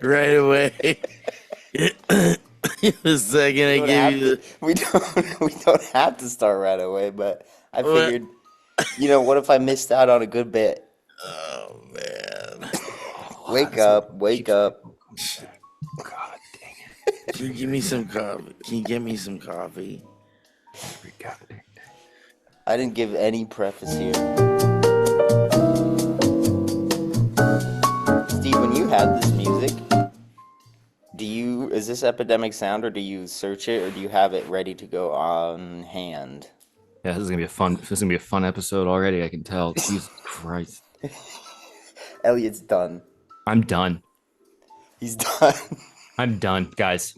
Right away. The second I give you We don't have to start right away, but I what? figured, what if I missed out on a good bit? Oh man. Wow, Wake that's what up, wake keeps up. people. God dang Can you give me some coffee? Can you get me some coffee? it. Every goddamn day. I didn't give any preface here. Steve, when you have this music, is this Epidemic Sound, or do you search it, or do you have it ready to go on hand? Yeah, this is gonna be a fun episode already, I can tell. Jesus Christ. Elliot's done. I'm done. He's done. I'm done, guys.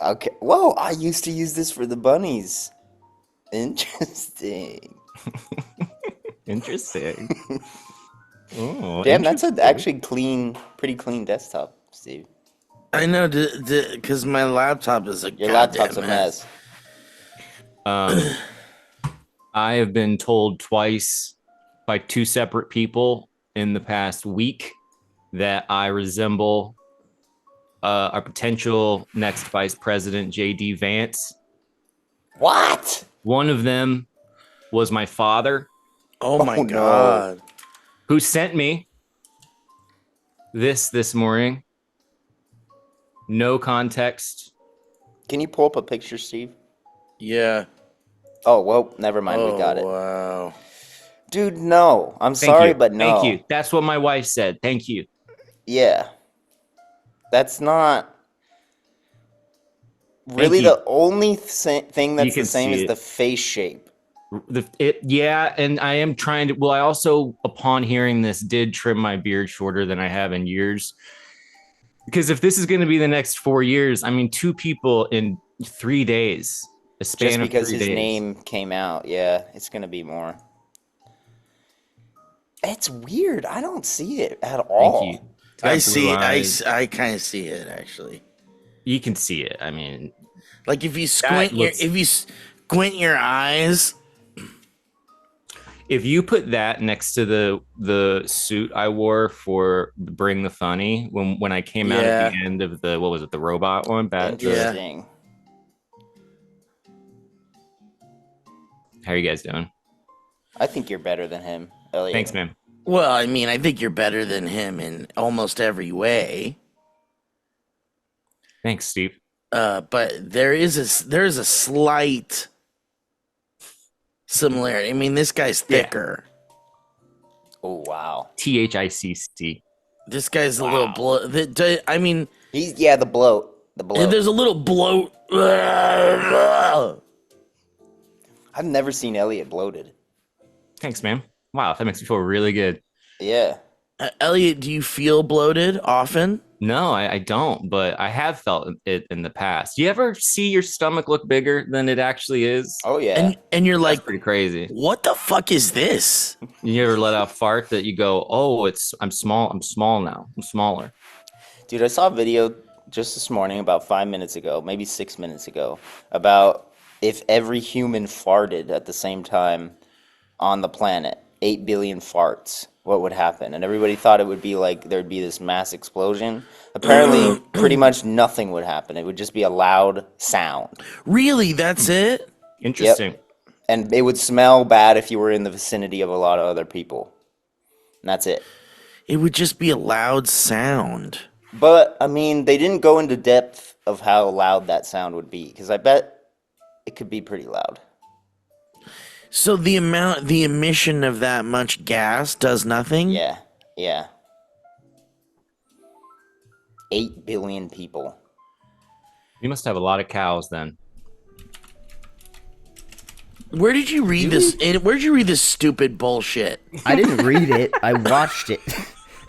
Okay. Whoa, I used to use this for the bunnies. Interesting. Interesting. Oh, Damn, that's interesting. pretty clean desktop, Steve. I know, because my laptop is a Your laptop's goddamn a mess. mess. I have been told twice by two separate people in the past week that I resemble our potential next vice president, JD Vance. What? One of them was my father, Oh my Oh, no. god. who sent me this morning. No context. Can you pull up a picture, Steve? Yeah. Oh, well, never mind. We Oh got it. wow. Dude, no. I'm Thank sorry, you. but no. Thank you. That's what my wife said. Thank you. Yeah. That's not really you. the only thing You that's the can same see is it. the face shape. Yeah, and I am trying to. Well, I also, upon hearing this, did trim my beard shorter than I have in years. Because if this is going to be the next 4 years, I mean, two people in 3 days, a Just span of because 3 his days. name came out. Yeah, it's going to be more. It's weird. I don't see it at all. Thank you. It's got I blue see. eyes. I kind of see it actually. You can see it. I mean, Like if you looks- squint your eyes. if you put that next to the suit I wore for Bring the Funny when I came out at the end of the, what was it, the robot one? Interesting. How are you guys doing? I think you're better than him, Elliot. Thanks, man. Well, I mean, I think you're better than him in almost every way. Thanks, Steve. But there's a slight similarity. I mean, this guy's thicker. Oh, wow. THICC. This guy's a little bloat. I mean, The bloat. The bloat. there's a little bloat. I've never seen Elliot bloated. Thanks, man. Wow, that makes me feel really good. Yeah. Elliot, do you feel bloated often? No, I don't, but I have felt it in the past. You ever see your stomach look bigger than it actually is? Oh, yeah. And you're That's like, pretty crazy. what the fuck is this? You ever let out a fart that you go, oh, I'm small now. I'm smaller. Dude, I saw a video just this morning, about 5 minutes ago, maybe 6 minutes ago, about if every human farted at the same time on the planet, 8 billion farts, what would happen? And everybody thought it would be like there'd be this mass explosion. Apparently, pretty much nothing would happen. It would just be a loud sound. Really? That's it? Interesting. And it would smell bad if you were in the vicinity of a lot of other people. And that's it. It would just be a loud sound. But, I mean, they didn't go into depth of how loud that sound would be, because I bet it could be pretty loud. So the emission of that much gas does nothing? Yeah. 8 billion people. You must have a lot of cows then. Where did you read this? Where did you read this stupid bullshit? I didn't read it. I watched it.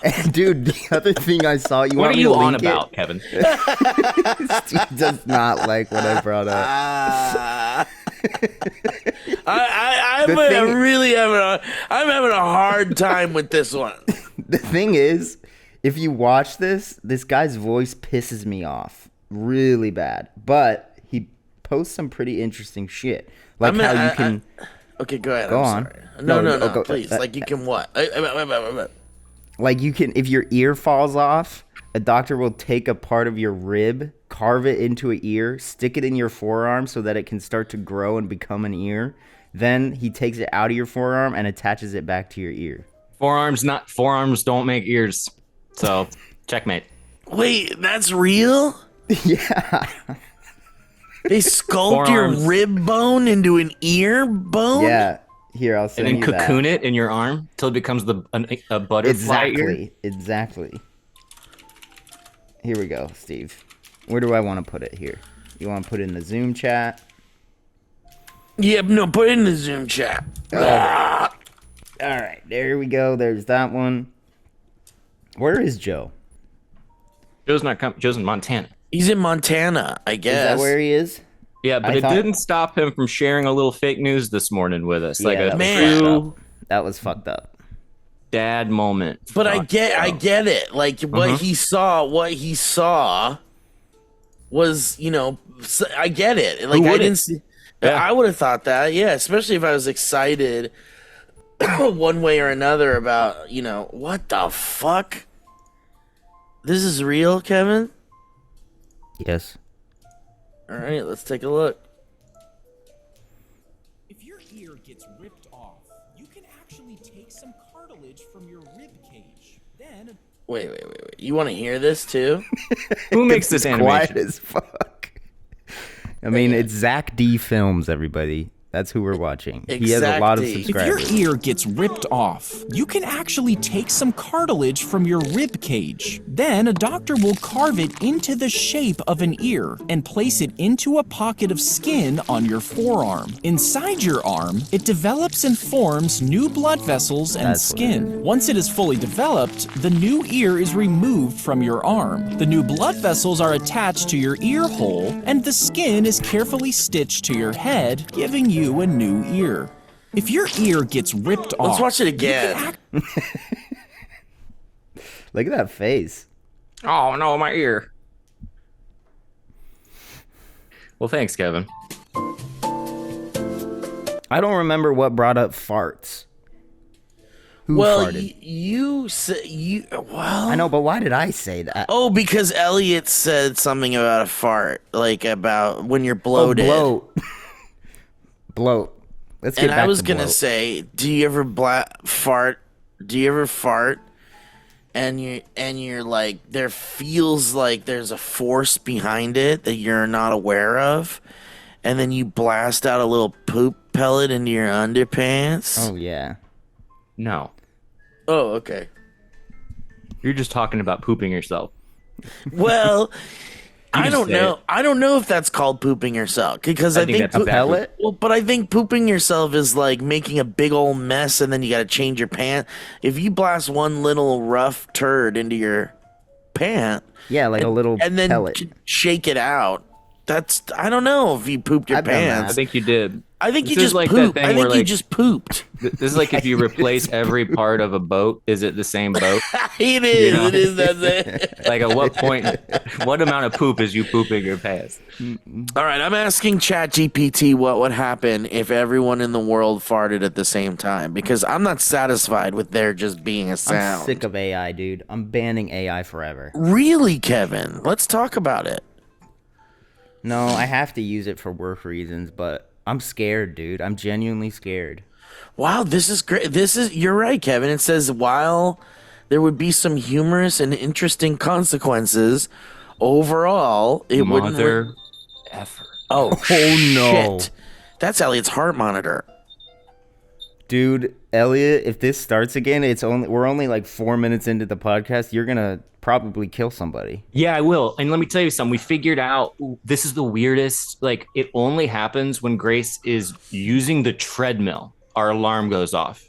And dude, the other thing I saw, What are you on about, Kevin? Steve does not like what I brought up. I'm having a hard time with this one. The thing is, if you watch this guy's voice pisses me off really bad. But he posts some pretty interesting shit. Like how you can... Okay, go ahead. Go I'm on. sorry. No, Go. please. Like you can what? Like you can, if your ear falls off, a doctor will take a part of your rib, carve it into an ear, stick it in your forearm so that it can start to grow and become an ear. Then he takes it out of your forearm and attaches it back to your ear. Forearms don't make ears. So, checkmate. Wait, that's real? Yeah. They sculpt Forearms. your rib bone into an ear bone? Yeah. Here, I'll send And then you that. cocoon it in your arm till it becomes a butterfly ear. Exactly. Here we go, Steve. Where do I want to put it here? You want to put it in the Zoom chat? Yeah, no, put it in the Zoom chat. All right, there we go. There's that one. Where is Joe? Joe's not coming. Joe's in Montana. He's in Montana, I Is guess. that where he is? Yeah, but I it thought- didn't stop him from sharing a little fake news this morning with us. Like Yeah, a that was man. fucked true up. That was fucked up. dad moment. But I get it. Like what he saw was, I get it. Like I wouldn't? didn't see. Yeah. I would have thought that, yeah, especially if I was excited one way or another about, what the fuck? This is real, Kevin? Yes. All right, let's take a look. If your ear gets ripped off, you can actually take some cartilage from your rib cage. Then Wait. You want to hear this too? Who makes this Quiet animation? as fuck. I mean, it's Zach D Films, everybody. That's who we're watching. He has a lot of Exactly. If if your subscribers. ear gets ripped off, you can actually take some cartilage from your rib cage. Then a doctor will carve it into the shape of an ear and place it into a pocket of skin on your forearm. Inside your arm, it develops and forms new blood vessels and That's what it skin. Once it is fully developed, the new ear is removed from your arm. The new blood vessels are attached to your ear hole, and the skin is carefully stitched to your head, giving you a new ear. If your ear gets ripped off, Let's watch it you can again. act- Look at that face. Oh no, my ear. Well, thanks, Kevin. I don't remember what brought up farts. Who Well, farted? you said well. I know, but why did I say that? Oh, because Elliot said something about a fart, like about when you're bloated. bloat. Bloat. Let's get And back I was to gonna bloat. say, do you ever fart? Do you ever fart? And you're like, there feels like there's a force behind it that you're not aware of, and then you blast out a little poop pellet into your underpants. Oh yeah. No, Oh, okay. you're just talking about pooping yourself. Well, I just don't say know. it. I don't know if that's called pooping yourself because I think that's a bad Pellet? Well, but I think pooping yourself is like making a big old mess and then you got to change your pant. If you blast one little rough turd into your pant Yeah, like a little and then pellet. shake it out, I don't know if you pooped your I've done that. I pants. think you did. I think you This is just like that pooped. thing I think where, you like- just pooped. This is like if you replace every part of a boat, is it the same boat? It is. know? It is. That's it. Like at what point, what amount of poop is you pooping your pants? All right, I'm asking ChatGPT what would happen if everyone in the world farted at the same time because I'm not satisfied with there just being a sound. I'm sick of AI, dude. I'm banning AI forever. Really, Kevin? Let's talk about it. No, I have to use it for work reasons, but I'm scared, dude. I'm genuinely scared. Wow, this is great. You're right, Kevin. It says while there would be some humorous and interesting consequences, overall it wouldn't. Mother effer. Oh, no. shit. That's Elliot's heart monitor. Dude, Elliot, if this starts again, we're only like 4 minutes into the podcast. You're gonna probably kill somebody. Yeah, I will. And let me tell you something. We figured out this is the weirdest. Like, it only happens when Grace is using the treadmill. Our alarm goes off.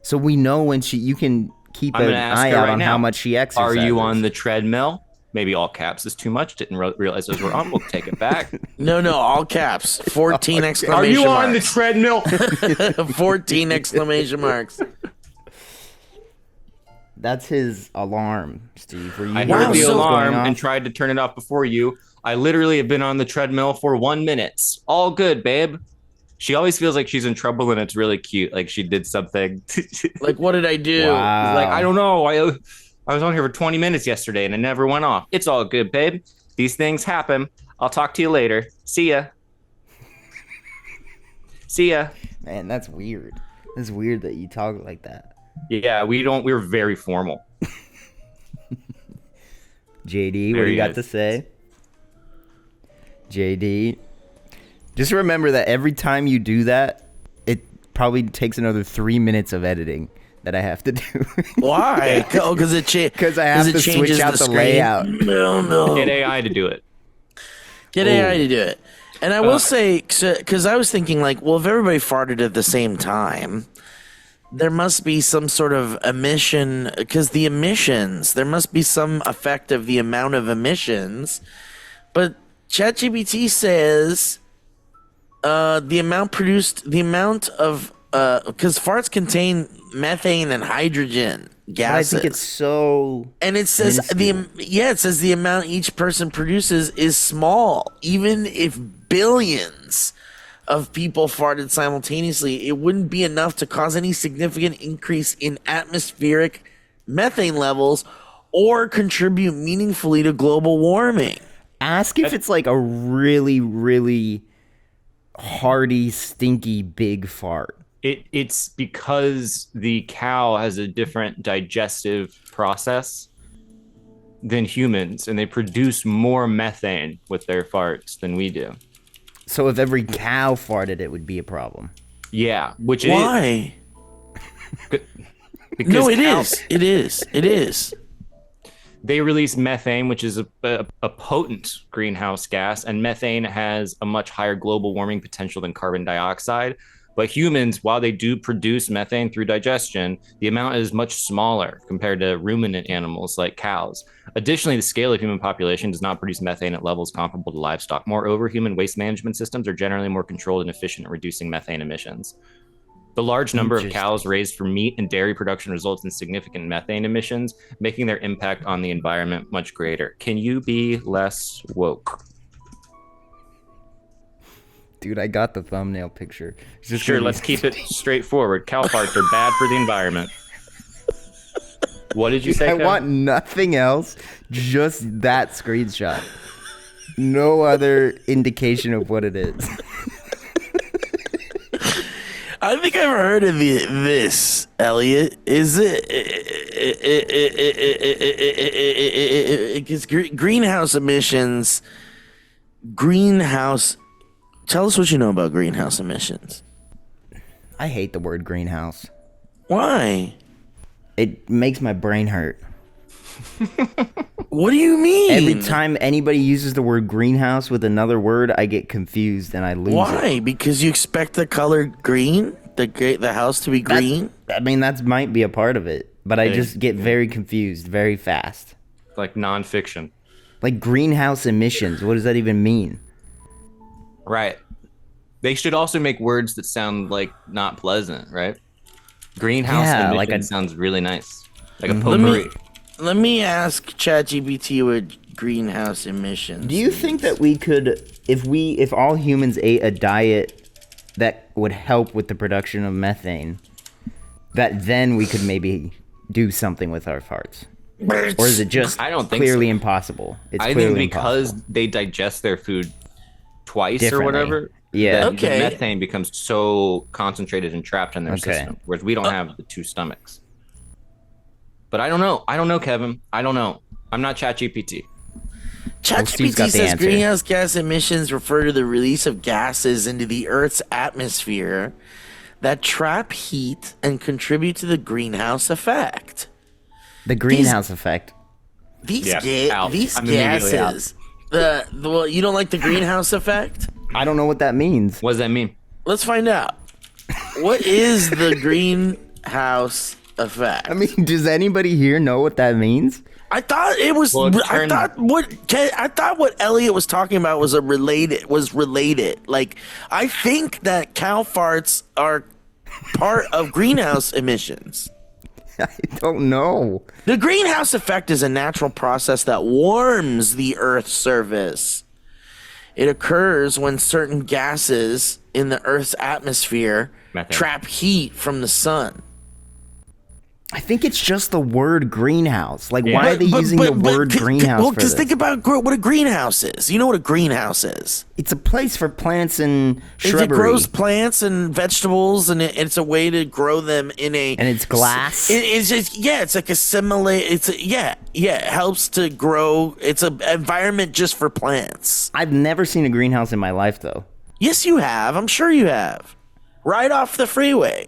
So we know when you can keep I'm an gonna ask eye her out right on now. how much she Are exercises. you on the treadmill? Maybe all caps is too much. Didn't realize those were on. We'll take it back. No, all caps. 14 Are exclamation you on the marks. treadmill? 14 exclamation marks. That's his alarm, Steve. Were you I heard heard Wow, the so- alarm going off? and tried to turn it off before you. I literally have been on the treadmill for 1 minute. All good, babe. She always feels like she's in trouble, and it's really cute. Like she did something. Like, what did I do? Wow. Like, I don't know. I was on here for 20 minutes yesterday and it never went off. It's all good, babe. These things happen. I'll talk to you later. See ya. See ya. Man, that's weird. It's weird that you talk like that. Yeah, we're very formal. JD, what Very do you got good. to say? JD, just remember that every time you do that, it probably takes another 3 minutes of editing that I have to do. Why? Oh, because it Because I have to switch out the screen. layout. No. Get AI to do it. Get AI to do it. And I will say, because I was thinking, like, well, if everybody farted at the same time, there must be some sort of emission, because the emissions, there must be some effect of the amount of emissions. But ChatGPT says the amount of, because farts contain methane and hydrogen But I gases. think it's so. And it says the amount each person produces is small. Even if billions of people farted simultaneously, it wouldn't be enough to cause any significant increase in atmospheric methane levels or contribute meaningfully to global warming. Ask if it's like a really, really hearty, stinky, big fart. It's because the cow has a different digestive process than humans, and they produce more methane with their farts than we do. So if every cow farted, it would be a problem. Yeah, which it is. Why? Because No, it cows- is. It is. It is. They release methane, which is a potent greenhouse gas, and methane has a much higher global warming potential than carbon dioxide. But humans, while they do produce methane through digestion, the amount is much smaller compared to ruminant animals like cows. Additionally, the scale of human population does not produce methane at levels comparable to livestock. Moreover, human waste management systems are generally more controlled and efficient at reducing methane emissions. The large number of cows raised for meat and dairy production results in significant methane emissions, making their impact on the environment much greater. Can you be less woke? Dude, I got the thumbnail picture. It's just Sure, gonna be- let's keep it straightforward. Cow farts are bad for the environment. What did you say, I Kevin? want nothing else, just that screenshot. No other indication of what it is. I think I've heard of this, Elliot. Is it's greenhouse emissions. Tell us what you know about greenhouse emissions. I hate the word greenhouse. Why? It makes my brain hurt. What do you mean? Every time anybody uses the word greenhouse with another word, I get confused and I lose it. Why? Because you expect the color green, the house to be green. I mean, that might be a part of it, but I just get very confused very fast. Like nonfiction. Like greenhouse emissions, what does that even mean? Right. They should also make words that sound like not pleasant, right? Greenhouse Yeah, emission like a- sounds really nice. Like a potpourri. Let me ask ChatGPT what greenhouse emissions. Do you think that we could, if all humans ate a diet that would help with the production of methane, that then we could maybe do something with our farts? Or is it just I don't think clearly so. impossible? It's I think clearly because impossible. they digest their food twice or Differently. whatever, Yeah. that Okay. the methane becomes so concentrated and trapped in their Okay. system, whereas we don't have the two stomachs. But I don't know, Kevin. I don't know. I'm not ChatGPT. Steve's ChatGPT got the says answer. greenhouse gas emissions refer to the release of gases into the Earth's atmosphere that trap heat and contribute to the greenhouse effect. The greenhouse effect. These Yeah, out. these I'm immediately out. gases. Well, you don't like the greenhouse effect? I don't know what that means. What does that mean? Let's find out. What is the greenhouse effect? I mean, does anybody here know what that means? I thought it was. Well, I thought what Elliot was talking about was related. Like, I think that cow farts are part of greenhouse emissions. I don't know. The greenhouse effect is a natural process that warms the Earth's surface. It occurs when certain gases in the Earth's atmosphere Methane. trap heat from the sun. I think it's just the word greenhouse. Like, Yeah. why are they using the word greenhouse Well, for because this? think about what a greenhouse is. You know what a greenhouse is? It's a place for plants and It shrubbery. grows plants and vegetables, and it's a way to grow them in a. And it's glass? It's just it's like it helps to grow. It's an environment just for plants. I've never seen a greenhouse in my life, though. Yes, you have. I'm sure you have. Right off the freeway.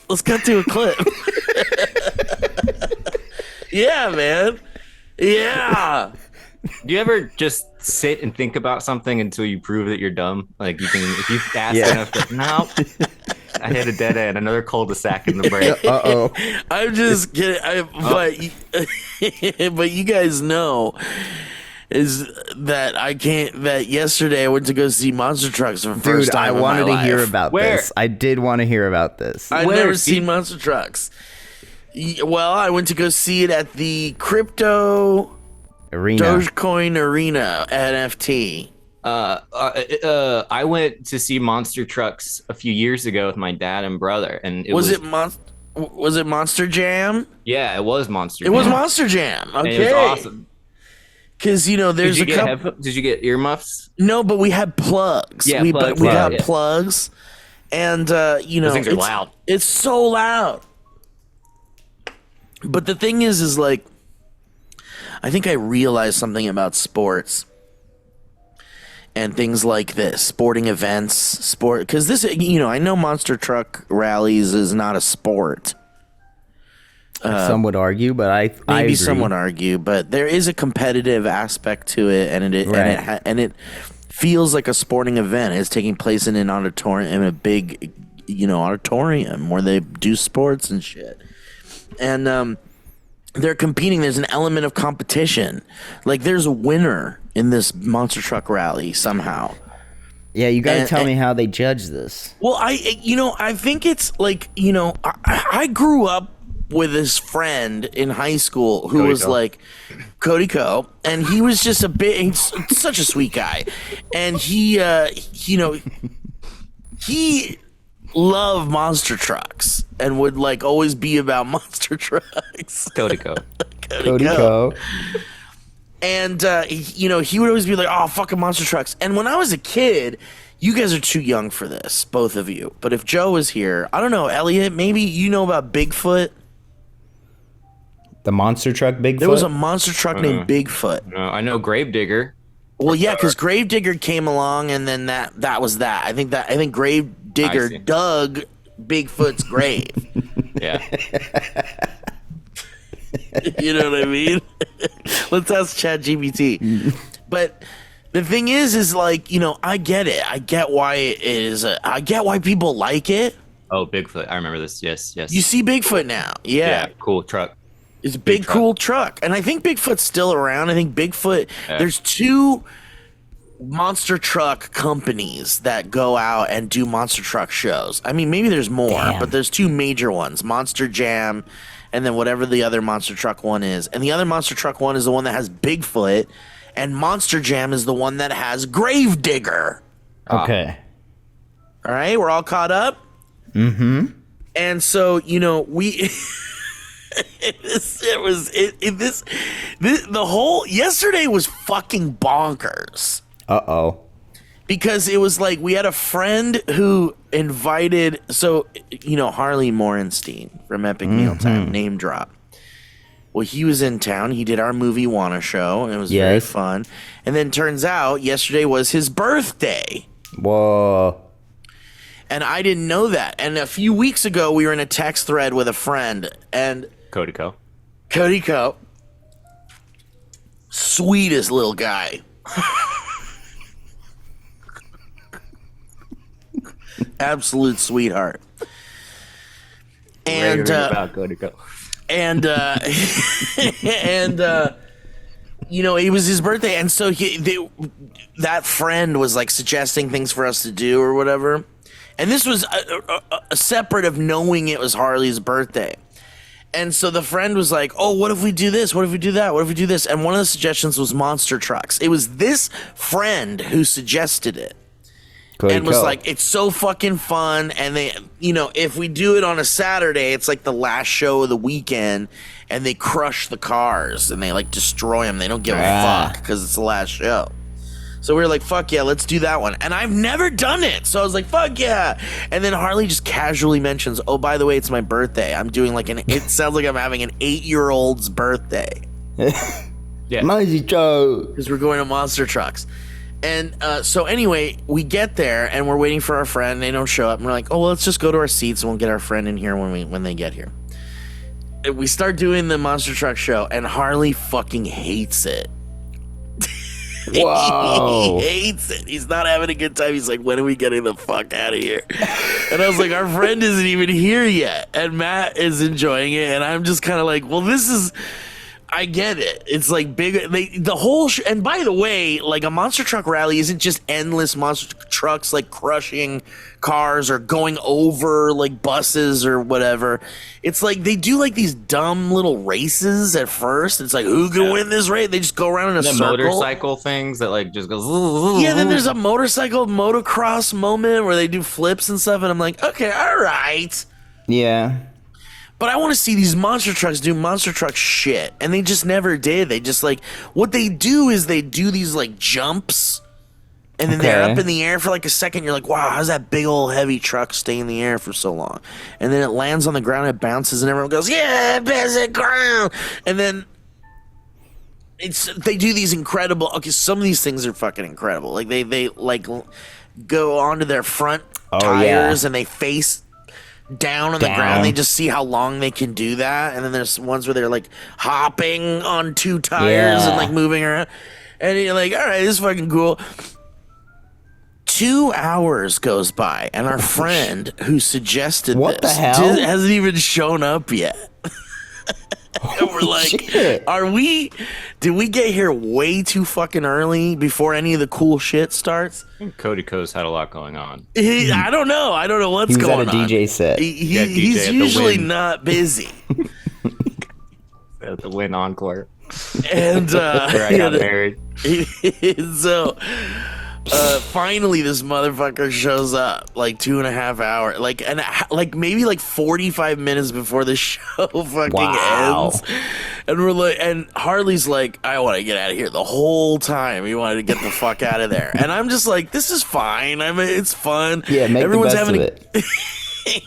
Let's cut to a clip. Yeah, man. Yeah. Do you ever just sit and think about something until you prove that you're dumb? Like you can, if you ask Yeah. enough, like, no, I hit a dead end, another cul-de-sac in the break. Uh-oh. I'm just kidding. But you guys know is that I can't. That yesterday I went to go see Monster Trucks for the first Dude, time. I in wanted my to hear life. about Where? this. I did want to hear about this. I'd Where, never Steve? seen Monster Trucks. Well, I went to go see it at the Crypto Arena. Dogecoin Arena NFT. I went to see Monster Trucks a few years ago with my dad and brother, and Was it Monster Jam? Yeah, it was Monster. It was Jam. Monster Jam. And Okay, it was awesome. Because there's Did you a get couple. Did you get earmuffs? No, but we had plugs. Yeah, we plugs, we yeah, got yeah. plugs, and Those things are loud. It's so loud. But the thing is like, I think I realized something about sports and things like this, sporting events, because this, I know Monster Truck rallies is not a sport. Some would argue, but I Maybe agree. some would argue, but there is a competitive aspect to it, and Right. and it feels like a sporting event. It's taking place in an auditorium, in a big, auditorium where they do sports and shit. And they're competing. There's an element of competition. Like there's a winner in this Monster Truck rally somehow. Yeah, you got to And- tell me how they judge this. Well, I think it's like, I grew up with this friend in high school who Cody was Co. like Cody Co, and he was just he's such a sweet guy, and he he loved monster trucks and would like always be about monster trucks. Codico. Cody Co. And he would always be like, "Oh, fucking monster trucks." And when I was a kid, you guys are too young for this, both of you. But if Joe was here, I don't know, Elliot, maybe you know about Bigfoot. The monster truck Bigfoot. There was a monster truck named Bigfoot. No, I know Gravedigger. Well, yeah, because Gravedigger came along, and then that was that. I think I Gravedigger see. dug Bigfoot's grave. Yeah. You know what I mean? Let's ask ChatGPT. But the thing is like, I get it. I get why it is. I get why people like it. Oh, Bigfoot. I remember this. Yes. You see Bigfoot now. Yeah. Cool truck. It's a big truck. cool truck. And I think Bigfoot's still around. I think Bigfoot, Yeah. there's two monster truck companies that go out and do monster truck shows. I mean, maybe there's more, Damn. but there's two major ones, Monster Jam and then whatever the other monster truck one is. And the other monster truck one is the one that has Bigfoot, and Monster Jam is the one that has Gravedigger. Okay. All right, we're all caught up. Mm-hmm. And so we. The whole yesterday was fucking bonkers Uh-oh. because it was like we had a friend who invited. So Harley Morenstein from Epic Mealtime, name drop. Well, he was in town. He did our movie Wanna show, and it was very Yes. fun. And then turns out yesterday was his birthday. Whoa. And I didn't know that. And a few weeks ago, we were in a text thread with a friend, and Codico. Cody Co, sweetest little guy. Absolute sweetheart. And about Codico. and it was his birthday, and so that friend was like suggesting things for us to do or whatever. And this was a separate of knowing it was Harley's birthday. And so the friend was like, oh, what if we do this? What if we do that? What if we do this? And one of the suggestions was monster trucks. It was this friend who suggested it. Cody And was Co. like, it's so fucking fun. And they, if we do it on a Saturday, it's like the last show of the weekend. And they crush the cars and they like destroy them. They don't give a fuck because it's the last show. So we were like, fuck yeah, let's do that one. And I've never done it. So I was like, fuck yeah. And then Harley just casually mentions, oh, by the way, it's my birthday. I'm doing like it sounds like I'm having an 8-year-old's birthday. Yeah. Mighty Joe. Because we're going to monster trucks. And so anyway, we get there and we're waiting for our friend. They don't show up. And we're like, oh, well, let's just go to our seats and we'll get our friend in here when they get here. And we start doing the monster truck show and Harley fucking hates it. Whoa. He hates it. He's not having a good time. He's like, when are we getting the fuck out of here? And I was like, our friend isn't even here yet. And Matt is enjoying it. And I'm just kind of like, well, I get it. It's like big. And by the way, like a monster truck rally isn't just endless monster trucks like crushing cars or going over like buses or whatever. It's like they do like these dumb little races at first. It's like, who can win this race? They just go around in a circle. Motorcycle things that like just goes. Yeah, then there's a motorcycle motocross moment where they do flips and stuff. And I'm like, okay, all right. Yeah. But I want to see these monster trucks do monster truck shit. And they just never did. They just like, what they do is they do these like jumps. And then they're up in the air for like a second. You're like, wow, how's that big old heavy truck stay in the air for so long? And then it lands on the ground, it bounces, and everyone goes, yeah, basic ground. And then they do these incredible, okay, some of these things are fucking incredible. Like they like go onto their front tires and they face down on the ground. They just see how long they can do that. And then there's ones where they're like hopping on 2 tires and like moving around. And you're like, all right, this is fucking cool. 2 hours goes by and our friend who suggested what this the hell? Hasn't even shown up yet. And we're like, did we get here way too fucking early before any of the cool shit starts? Cody Co's had a lot going on. I don't know. I don't know what's He was going at a on. DJ set. He's usually not busy. At the Win Encore. And Where I got married. So finally this motherfucker shows up like 2.5 hours, like maybe like 45 minutes before the show fucking ends. And we're like, and Harley's like, I want to get out of here the whole time. He wanted to get the fuck out of there. And I'm just like, this is fine. I mean, it's fun. Yeah, make Everyone's the best having of it.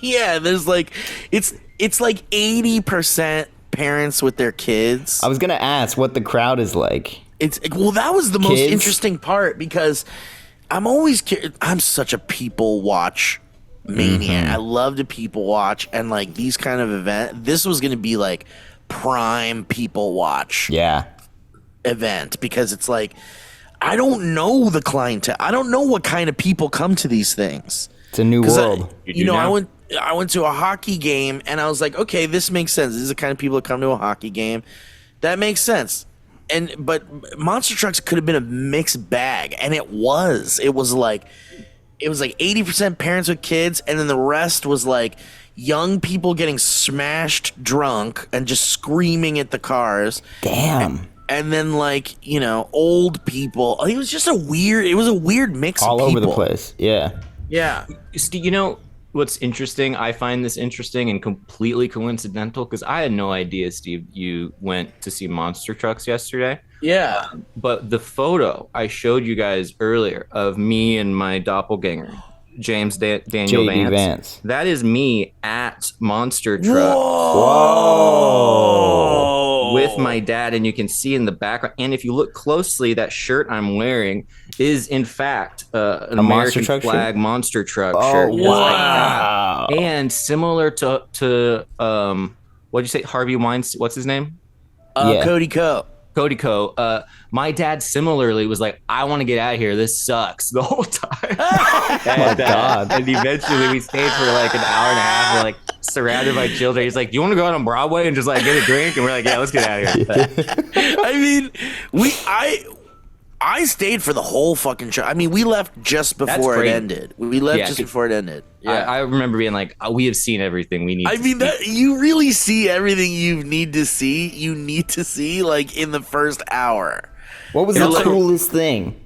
yeah, there's like, it's like 80% parents with their kids. I was going to ask what the crowd is like. Well, that was the most Kids? interesting part because I'm such a people watch maniac. I love to people watch, and like these kind of event, this was going to be like prime people watch event because it's like I don't know the clientele. I don't know what kind of people come to these things. It's a new world. I went to a hockey game and I was like, okay, this makes sense. These are the kind of people that come to a hockey game. That makes sense. But monster trucks could have been a mixed bag, and it was. It was like 80% parents with kids, and then the rest was like young people getting smashed drunk and just screaming at the cars. Damn. And then like, old people. It was a weird mix all of people. over the place. Yeah. Yeah. What's interesting, I find this interesting and completely coincidental because I had no idea, Steve, you went to see monster trucks yesterday. Yeah. But the photo I showed you guys earlier of me and my doppelganger, Daniel JD Vance. That is me at Monster Truck. Whoa. With my dad, and you can see in the background. And if you look closely, that shirt I'm wearing is in fact an American flag monster truck shirt. Wow. And similar to what'd you say, Harvey Weinstein? What's his name? Cody Co. Cody Co. My dad similarly was like, I want to get out of here. This sucks the whole time. And eventually we stayed for like an hour and a half. We're like surrounded by children. He's like, do you want to go out on Broadway and just like get a drink? And we're like, yeah, let's get out of here. I mean, I stayed for the whole fucking show. I mean, we left just before it great. ended. We left Yeah, just 'cause before it ended. Yeah. I remember being like, we have seen everything we need. I to mean, see. that you really see everything you need to see. You need to see like in the first hour. What was the coolest thing?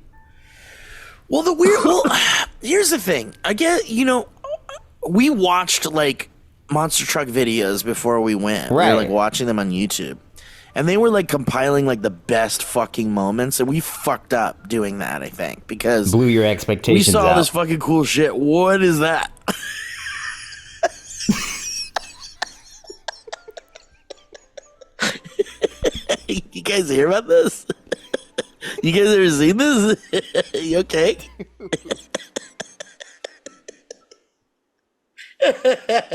Well, here's the thing. I get, we watched like monster truck videos before we went. We Right. were like watching them on YouTube. And they were like compiling like the best fucking moments, and we fucked up doing that, I think, because Blew your we expectations saw out. this fucking cool shit. What is that? You guys hear about this? You guys ever seen this? You okay?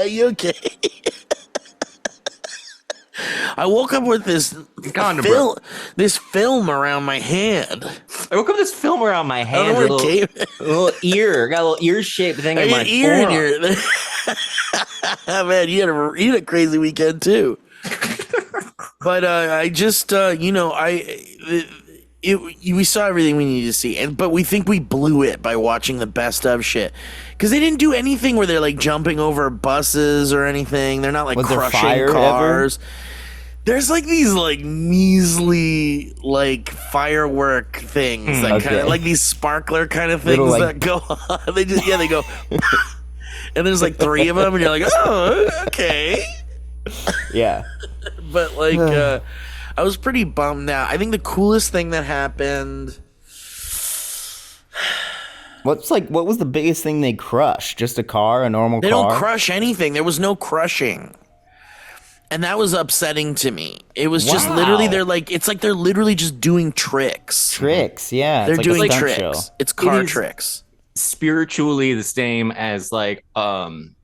You okay? I woke up with this film around my hand. I woke up with this film around my I hand, don't a know where it came. little ear, got a little ear-shaped thing I in got my an ear in forearm. your. Man, you had a crazy weekend too. But I just, we saw everything we needed to see, but we think we blew it by watching the best of shit, because they didn't do anything where they're like jumping over buses or anything. They're not like Was there crushing fire cars. There's like these like measly like firework things that kind of Okay. like these sparkler kind of things Little, like- that go on. They go, and there's like 3 of them, and you're like, oh, okay. Yeah. But like, I was pretty bummed out. I think the coolest thing that happened. What was the biggest thing they crushed? Just a car, a normal They car? don't crush anything. There was no crushing. And that was upsetting to me. It was just Wow. literally, it's like they're literally just doing tricks. Tricks, yeah. They're it's like a doing stunt tricks. show. It's car It is- tricks. Spiritually the same as like Harlem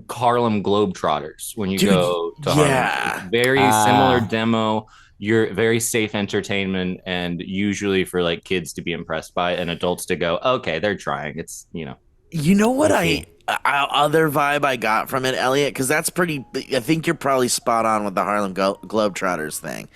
Globetrotters when you Dude, go to yeah. Harlem. It's very similar demo. You're very safe entertainment, and usually for like kids to be impressed by and adults to go, okay, they're trying. It's You know what I see. other vibe I got from it, Elliot? Because that's pretty. I think you're probably spot on with the Harlem Globetrotters thing.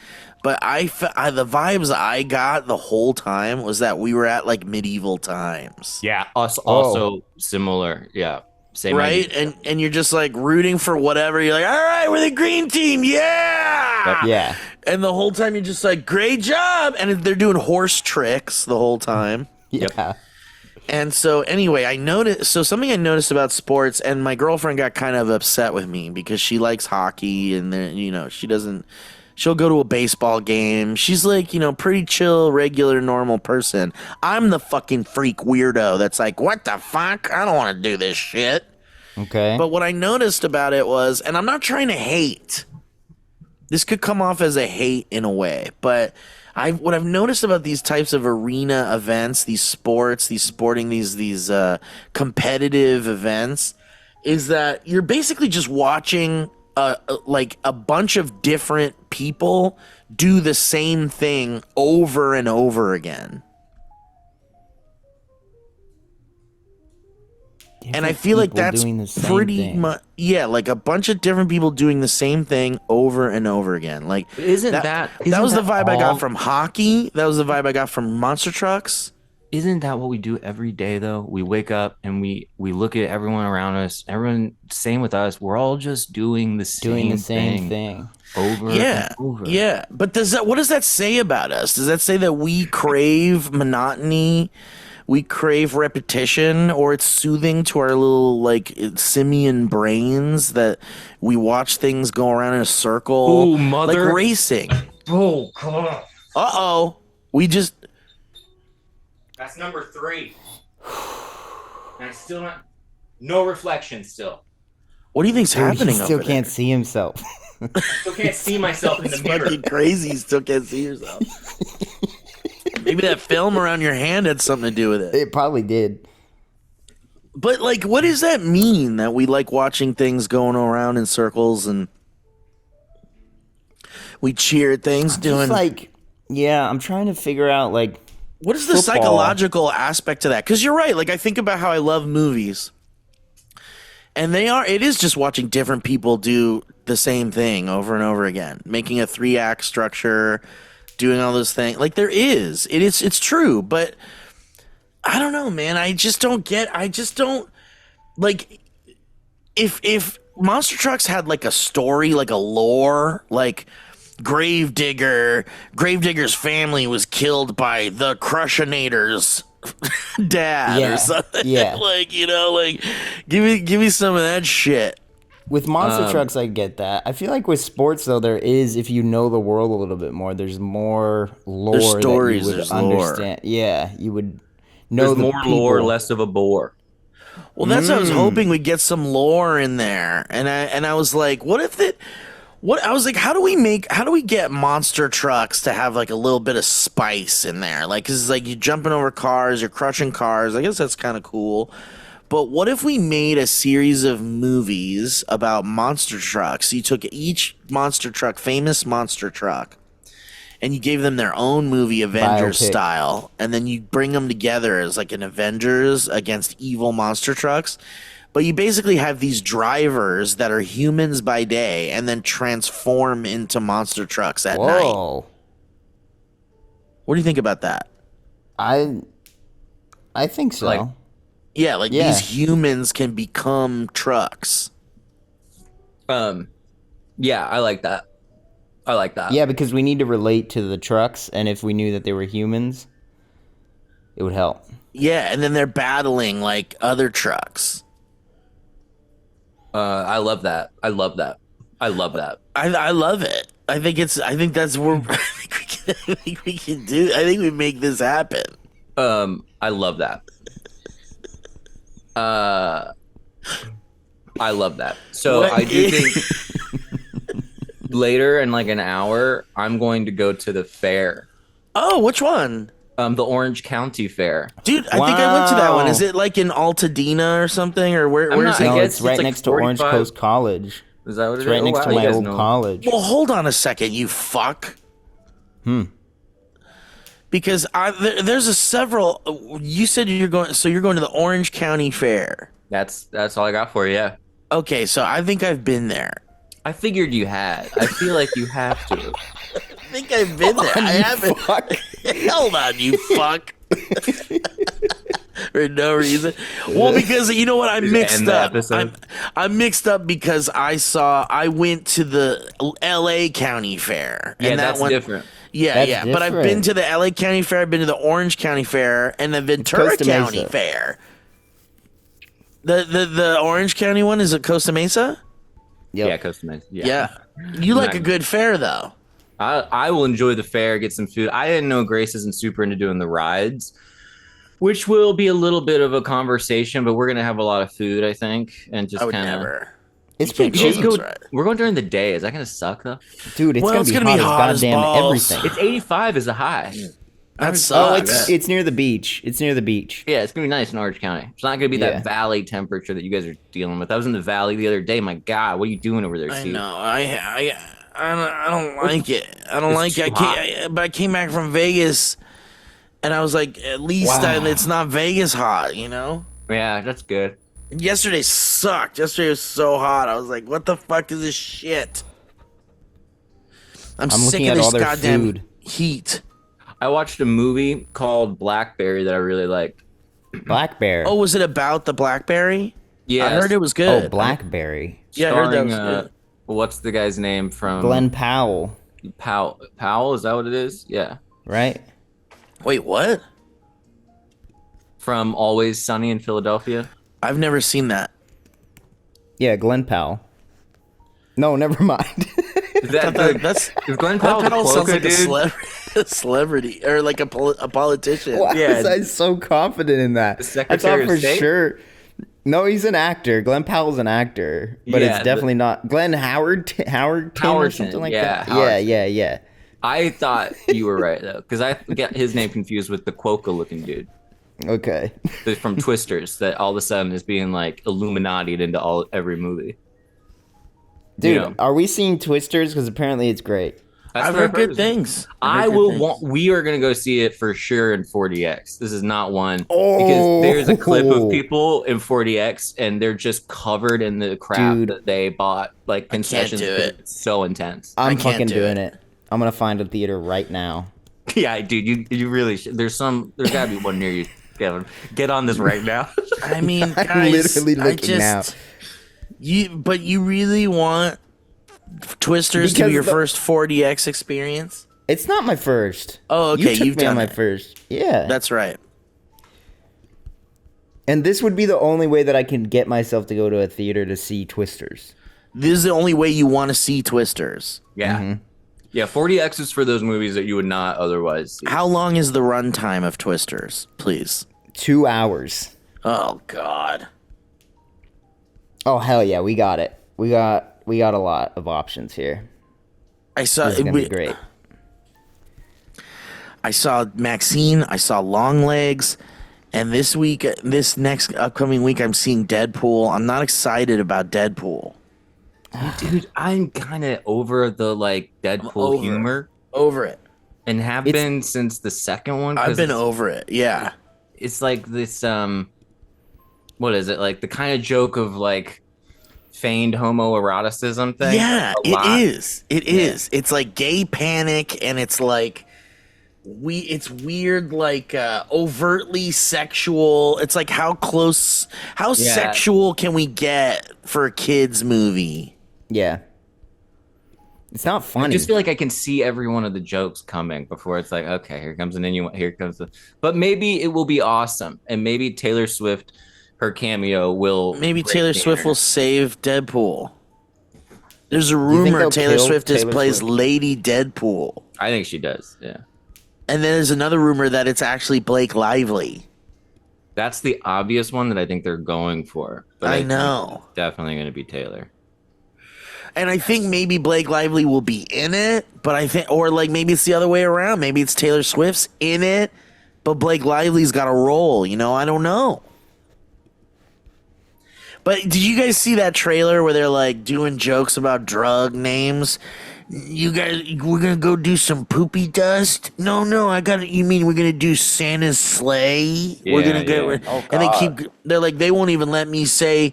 But the vibes I got the whole time was that we were at like medieval times. yeah, us also similar. Yeah, same Right? idea. And you're just like rooting for whatever. You're like, all right, we're the green team. Yeah. Yeah. And the whole time you're just like, great job. And they're doing horse tricks the whole time. Yeah. And so anyway, something I noticed about sports, and my girlfriend got kind of upset with me because she likes hockey, and then, she'll go to a baseball game. She's like, pretty chill, regular, normal person. I'm the fucking freak weirdo that's like, what the fuck? I don't want to do this shit. Okay. But what I noticed about it was, and I'm not trying to hate. This could come off as a hate in a way, but what I've noticed about these types of arena events, these competitive events, is that you're basically just watching like a bunch of different people do the same thing over and over again. And I feel like People that's doing the same pretty thing. much, yeah, like a bunch of different people doing the same thing over and over again. Like, Isn't that was the vibe I got from hockey. That was the vibe I got from monster trucks. Isn't that what we do every day though? We wake up and we look at everyone around us. Everyone, same with us. We're all just doing the same thing. over Yeah, and over. yeah. But what does that say about us? Does that say that we crave monotony? We crave repetition, or it's soothing to our little like simian brains that we watch things go around in a circle, Ooh, mother. like racing. Oh, God. We just That's number 3. And I still no reflection still. what do you think's Dude, happening? he still over can't there? see himself. Still can't see myself in the It's mirror. fucking crazy. You still can't see yourself. Maybe that film around your hand had something to do with it. It probably did. But like, what does that mean? That we like watching things going around in circles and we cheer at things doing. Just like, yeah, I'm trying to figure out like What is the football. psychological aspect to that? Because you're right. Like, I think about how I love movies, and it is just watching different people do the same thing over and over again, making a 3-act structure, doing all those things. Like there is. It's true, but I don't know, man. I just don't like if monster trucks had like a story, like a lore, like Gravedigger's family was killed by the Crushinator's dad Yeah, or something. yeah. Like, like give me some of that shit. With monster trucks, I get that. I feel like with sports, though, there is, if you know the world a little bit more, there's more lore stories, that you would there's lore. understand. Yeah, you would know There's the more people. lore, less of a bore. Well, that's what I was hoping we'd get some lore in there. And I was like, I was like, how do we get monster trucks to have like a little bit of spice in there? Like, 'cause it's like you're jumping over cars, you're crushing cars. I guess that's kind of cool. But what if we made a series of movies about monster trucks? You took each monster truck, famous monster truck, and you gave them their own movie, Avengers Biopic. style, and then you bring them together as like an Avengers against evil monster trucks. But you basically have these drivers that are humans by day and then transform into monster trucks at night. Whoa. What do you think about that? I think so. Like- Yeah, like Yeah. these humans can become trucks. Yeah, I like that. I like that. Yeah, because we need to relate to the trucks, and if we knew that they were humans, it would help. Yeah, and then they're battling like other trucks. I love that. I love that. I love that. I love it. I think that's where I think we can do. I think we make this happen. I love that. I love that. So What I do is- think later in like an hour, I'm going to go to the fair. Oh, which one? The Orange County Fair. Dude, I think I went to that one. Wow. Is it like in Altadena or something? Or where's not- it? I No, guess it's right it's like next to Orange 45 Coast College. Is that what It's it right is? next Oh, to wow, my you guys old know. college. Well, hold on a second, you fuck. Because there's a several. You said you're going. So you're going to the Orange County Fair. That's all I got for you. Yeah. Okay, so I think I've been there. I figured you had. I feel like you have to. I think I've been there. I haven't. Fuck. Hold on, you fuck. For no reason. Well, because you know what, I mixed end the up. episode. I'm mixed up because I went to the L.A. County Fair. Yeah, and that that's one, different. Yeah, That's yeah. But I've been different. to the L.A. County Fair. I've been to the Orange County Fair and the Ventura Costa County Mesa. Fair. The Orange County one is it Costa Mesa? Yep. Yeah, Costa Mesa. Yeah. You like Nice. a good fair though. I will enjoy the fair, get some food. I didn't know Grace isn't super into doing the rides, which will be a little bit of a conversation, but we're gonna have a lot of food, I think, and just I would kind of. never. It's You pretty can't cheap. go- Go, That's right. We're going during the day. Is that gonna suck though? Dude, it's Well, gonna it's be gonna hot, be hot as as goddamn balls. everything. It's 85 is a high. That Oh, sucks. it's near the beach. It's near the beach. Yeah, it's gonna be nice in Orange County. It's not gonna be Yeah. that valley temperature that you guys are dealing with. I was in the valley the other day. My God, what are you doing over there, I Steve? know. I don't like it. I don't It's like it. too But I came back from Vegas, and I was like, at least it's not Vegas hot, you know. Yeah, that's good. Yesterday sucked. Yesterday was so hot. I was like, what the fuck is this shit? I'm sick looking of at all this their goddamn food. heat. I watched a movie called Blackberry that I really liked. Black Bear. Oh, was it about the BlackBerry? Yeah, I heard it was good. Oh, Blackberry. Yeah, I heard that starring, was good. what's the guy's name from Glenn Powell, Powell? Is that what it is? Yeah, right? Wait, what? from Always Sunny in Philadelphia. I've never seen that. Yeah, Glenn Powell. No, never mind. Is that the, That's is Glenn Powell the Powell sounds Cloaca like dude? a celebrity or like a politician. Why Yeah. was I so confident in that? The I Secretary thought of for State? sure. No, he's an actor. Glenn Powell's an actor, but Yeah, it's definitely not Glenn Howard. Howard or Howerton, something like yeah, that. Howerton. Yeah. I thought you were right though, because I get his name confused with the Quokka looking dude Okay. from Twisters that all of a sudden is being like Illuminati'd into every movie. Dude, You know. are we seeing Twisters? Because apparently it's great. That's I've what heard good is. things. I I've heard good will things. want. We are gonna go see it for sure in 40x. This is not one because there's a clip Oh. of people in 40x and they're just covered in the crap Dude. that they bought, like concessions. do because it. It's so intense. I'm can't fucking do doing it. it. I'm gonna find a theater right now. Yeah, dude, you really should. There's gotta be one near you, Kevin. Get on this right now. I mean, I'm guys, literally looking now. But you really want Twisters to Because be your first 4DX experience? It's not my first. Oh, okay, You you've took me on done my it. first. Yeah. That's right. And this would be the only way that I can get myself to go to a theater to see Twisters. This is the only way you want to see Twisters. Yeah. Yeah, 40X is for those movies that you would not otherwise see. How long is the runtime of Twisters, please? 2 hours. Oh God. Oh hell yeah, we got it. We got a lot of options here. I saw This is gonna be great. I saw Maxine, I saw Longlegs, and this next upcoming week, I'm seeing Deadpool. I'm not excited about Deadpool. Dude, I'm kind of over the Deadpool humor Over it. and have been since the second one. I've been over it. Yeah. It's like this what is it? Like the kind of joke of feigned homoeroticism thing. Yeah, A lot. it is. It is. It's like gay panic, and it's like it's weird, overtly sexual. It's like how sexual can we get for a kids movie? Yeah. It's not I funny. just feel like I can see every one of the jokes coming before it's like, okay, here comes an innuendo, here comes but maybe it will be awesome, and maybe Taylor Swift, her cameo will. Maybe Taylor Swift will save Deadpool. There's a think rumor they'll Taylor kill Swift Taylor plays Swift? Lady Deadpool. I think she does. Yeah, And then there's another rumor that it's actually Blake Lively. that's the obvious one that I think they're going for. But I think know. it's definitely going to be Taylor. And I think maybe Blake Lively will be in it, but maybe it's the other way around. Maybe it's Taylor Swift's in it, but Blake Lively's got a role. I don't know. But did you guys see that trailer where they're doing jokes about drug names? You guys, we're gonna go do some poopy dust. No, I got it. You mean we're gonna do Santa's sleigh? We're gonna go, Oh, and God. they won't even let me say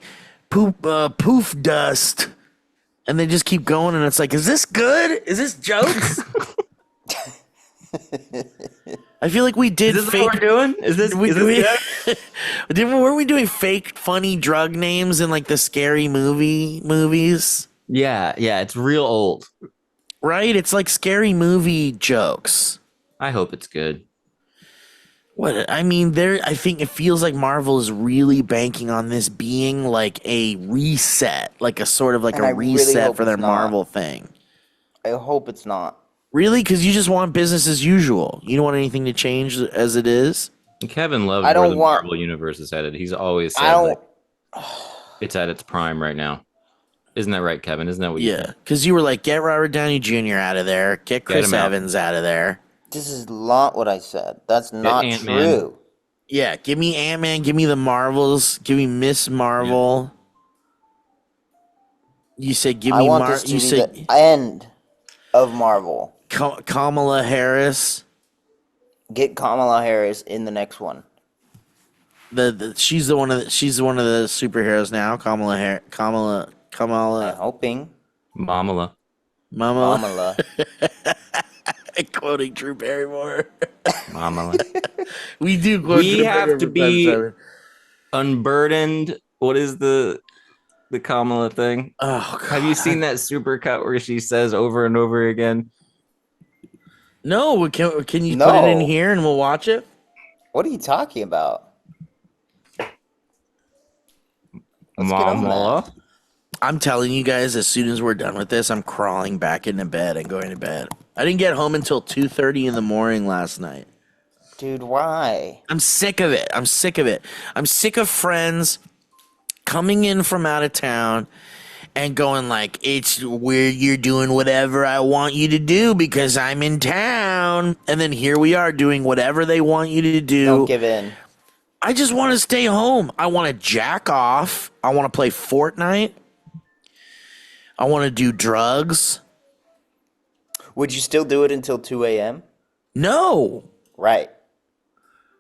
poof dust, and they just keep going. And it's like, is this good? Is this jokes? I feel like we did Is this fake. what we're doing? Is this good? Weren't we doing fake funny drug names in the scary movies? Yeah, it's real old. Right? It's like scary movie jokes. I hope it's good. I think it feels like Marvel is really banking on this being like a reset, like a sort of And I a really reset hope for their it's not. Marvel thing. I hope it's not. Really? Because you just want business as usual. You don't want anything to change as it is? Kevin loves I where don't the want- Marvel universe is headed. He's always I said don't. it's at its prime right now. Isn't that right, Kevin? Isn't that what you Yeah. think? Because you were like, get Robert Downey Jr. out of there. Get Chris him out. Evans out of there. This is not what I said. That's not Ant-Man. true. Yeah, give me Ant-Man, give me the Marvels, give me Miss Marvel. You said give I me want this to you be said the end of Marvel. Kamala Harris. Get Kamala Harris in the next one. She's one of the superheroes now. Kamala I'm hoping. Mamala. Kamala. quoting Drew Barrymore. Mamala. We do quote We Drew have Barrymore to from time be- time. Unburdened. What is the Kamala thing? Oh, God. Have you seen that supercut where she says over and over again? No, can you put it in No. here and we'll watch it? What are you talking about? Let's get on Mamala. I'm telling you guys, as soon as we're done with this, I'm crawling back into bed and going to bed. I didn't get home until 2:30 in the morning last night. Dude, why? I'm sick of it. I'm sick of friends coming in from out of town and going it's where you're doing whatever I want you to do because I'm in town. And then here we are doing whatever they want you to do. Don't give in. I just want to stay home. I want to jack off. I want to play Fortnite. I want to do drugs. Would you still do it until 2 a.m.? No. Right.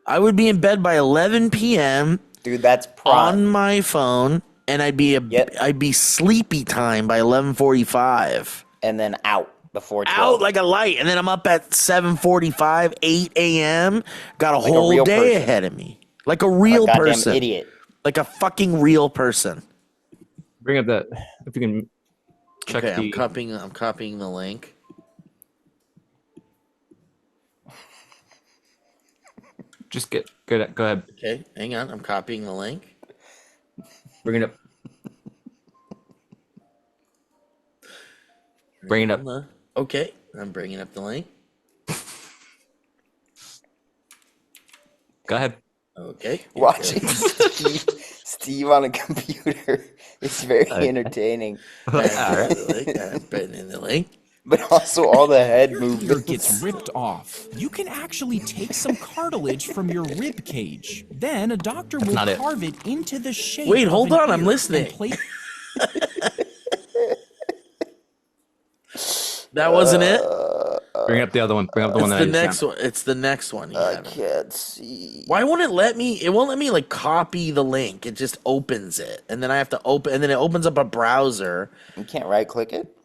I would be in bed by 11 p.m. Dude, that's on prime. my phone, and I'd be Yep. I'd be sleepy time by 11:45. And then out. The 412. out like a light, and then I'm up at 7:45, 8 a.m. Got a Like a whole real day person. ahead of me, like a A real goddamn person, idiot. like a fucking real person. Bring up that if you can check Okay, the. I'm copying the link. Just get good. Go ahead. Okay, hang on, I'm copying the link. Bring it up. Bring it up. Okay, I'm bringing up the link. Go ahead. Okay, Watching Steve on a computer is very entertaining. I'm putting in the link. But also all the head Ear movements. gets ripped off. You can actually take some cartilage from your rib cage. Then a doctor will not it. carve it into the shape. Wait, of hold an on, I'm ear listening. and place- That wasn't it. Bring up the other one. Bring up the one It's that the I just next sent. one. It's the next one. You I haven't. can't see. Why won't it let me? It won't let me like copy the link. It just opens it, and then I have to open, and then it opens up a browser. You can't right click it?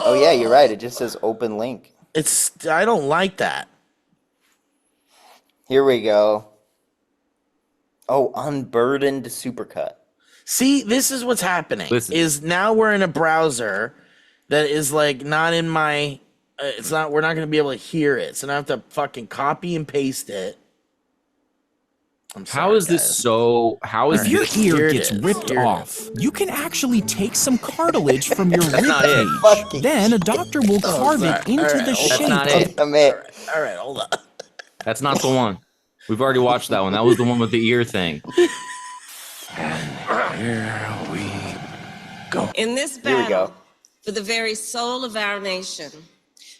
Oh yeah, you're right. It just says open link. It's. I don't like that. Here we go. Oh, unburdened supercut. See, this is what's happening. Listen. Is now we're in a browser that is like not in my. It's not. We're not going to be able to hear it, so now I have to fucking copy and paste it. I'm sorry, How is this guys. so? How is If your Here ear it gets is. ripped Here it off, you can actually take some cartilage from your rib not it. cage. Fucking Then a doctor will carve sorry. it into Alright, the hold on. That's shape. not it. Damn it. All right, hold on. That's not the one. We've already watched that one. That was the one with the ear thing. In this Here we go. battle for the very soul of our nation,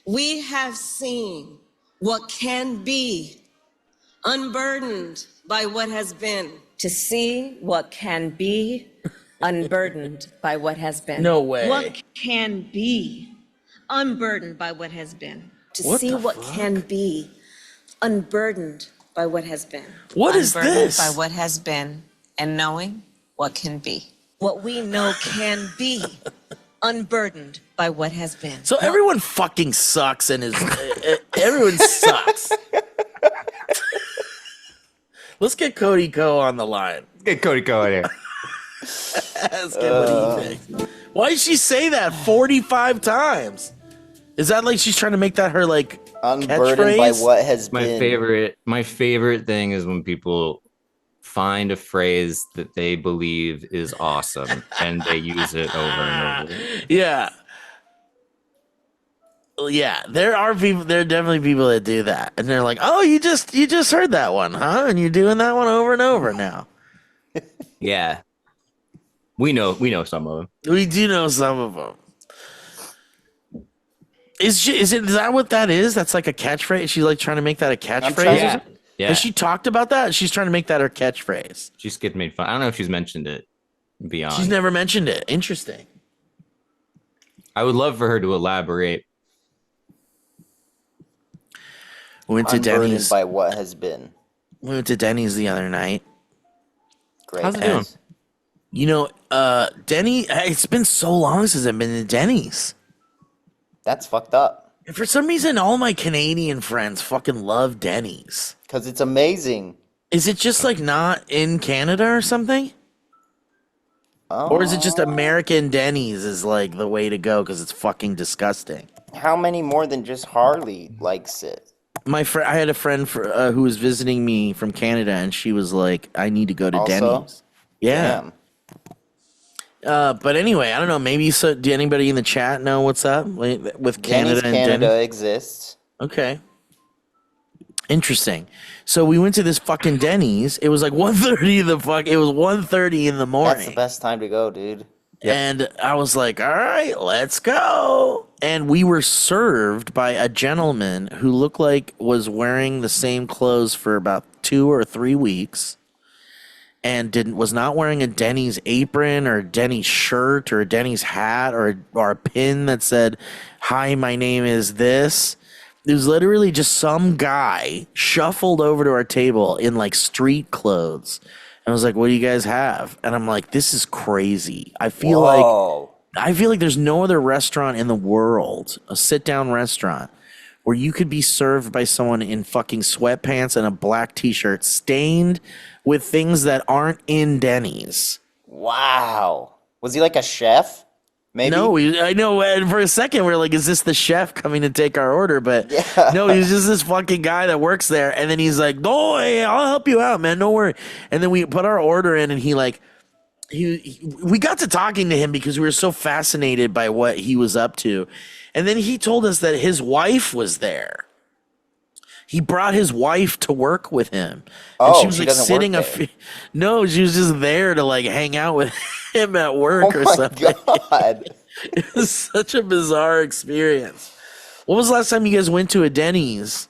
we have seen what can be, unburdened by what has been. To see what can be, unburdened by what has been. No way. What can be, unburdened by what has been. To What see the what fuck? can be, unburdened by what has been. What is Unburdened this? by what has been and knowing what can be. What we know can be, unburdened by what has been. So everyone fucking sucks and is everyone sucks. Let's get Cody Co on the line. Get Cody Go in here. Ask him what he thinks. Why did she say that 45 times? Is that like she's trying to make that her like Unburdened by catchphrase? what has My been. favorite thing is when people find a phrase that they believe is awesome and they use it over and over. Yeah. Well, yeah, there are people. There are definitely people that do that, and they're like, "Oh, you just heard that one, huh? And you're doing that one over and over now." Yeah. We know some of them. We do know some of them. Is that what that is? That's like a catchphrase. She's like trying to make that a catchphrase. trying- or Yeah. something? Yeah. Has she talked about that? She's trying to make that her catchphrase. She's getting made fun. I don't know if she's mentioned it beyond. She's never mentioned it. Interesting. I would love for her to elaborate. We went to Unburdened Denny's. by what has been. We went to Denny's the other night. Great. How's it doing? You know, Denny. It's been so long since I've been to Denny's. That's fucked up. And for some reason, all my Canadian friends fucking love Denny's. Because it's amazing. Is it just like not in Canada or something? Oh. Or is it just American Denny's is like the way to go because it's fucking disgusting? How many more than just Harley likes it? I had a friend who was visiting me from Canada, and she was like, "I need to go to Also? Denny's." Yeah. Damn. But anyway, I don't know. Maybe do anybody in the chat know what's up with Canada Denny's and Canada Denny's? exists. Okay. Interesting. So we went to this fucking Denny's. It was like 1:30 It was 1:30 in the morning. That's the best time to go, dude. And I was like, all right, let's go. And we were served by a gentleman who looked like was wearing the same clothes for about 2 or 3 weeks and was not wearing a Denny's apron or a Denny's shirt or a Denny's hat or a pin that said, "Hi, my name is this." It was literally just some guy shuffled over to our table in like street clothes. And I was like, "What do you guys have?" And I'm like, "This is crazy. I feel like Whoa. I feel like there's no other restaurant in the world, a sit-down restaurant, where you could be served by someone in fucking sweatpants and a black t-shirt stained with things that aren't in Denny's. Wow. Was he like a chef? Maybe? No, I know. And for a second, we are like, "Is this the chef coming to take our order?" But Yeah. no, he's just this fucking guy that works there. And then he's like, "No, hey, I'll help you out, man. Don't worry." And then we put our order in, and we got to talking to him because we were so fascinated by what he was up to. And then he told us that his wife was there. He brought his wife to work with him. And Oh, she was she like doesn't sitting work there. No, she was just there to like hang out with him at work Oh or my something. God. It was such a bizarre experience. What was the last time you guys went to a Denny's?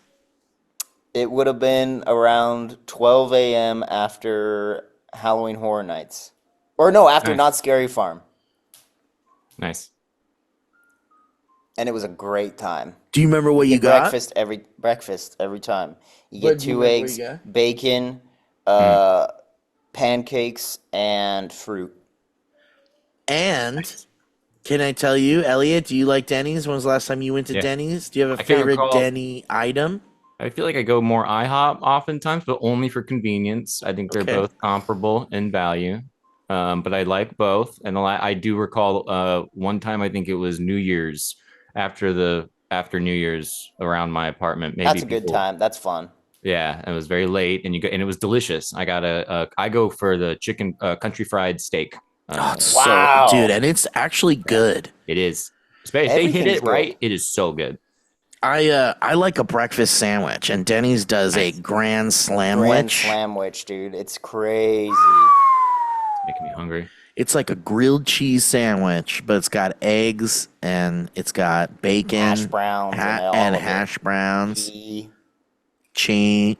It would have been around 12 a.m. after Halloween Horror Nights. Or no, after Nice. Not Scary Farm. Nice. And it was a great time. Do you remember what you Get got? breakfast every time. You What, get do you 2 remember what eggs, you got? bacon, pancakes, and fruit. And can I tell you, Elliot, do you like Denny's? When was the last time you went to Yeah. Denny's? Do you have a I can't favorite recall. Denny item? I feel like I go more IHOP oftentimes, but only for convenience. I think they're Okay. both comparable in value. But I like both. And I do recall one time, I think it was New Year's after New Year's around my apartment. Maybe That's a good people- time. That's fun. Yeah, it was very late, and it was delicious. I got I go for the chicken country fried steak. Oh, it's Wow. so, dude, and it's actually good. It is. Especially if they hit Everything's it right, good. it is so good. I like a breakfast sandwich, and Denny's does a grand slamwich. Grand Slamwich, dude. It's crazy. Making me hungry. It's like a grilled cheese sandwich, but it's got eggs and it's got bacon, Hash browns and all and of it. hash browns, He- cheese.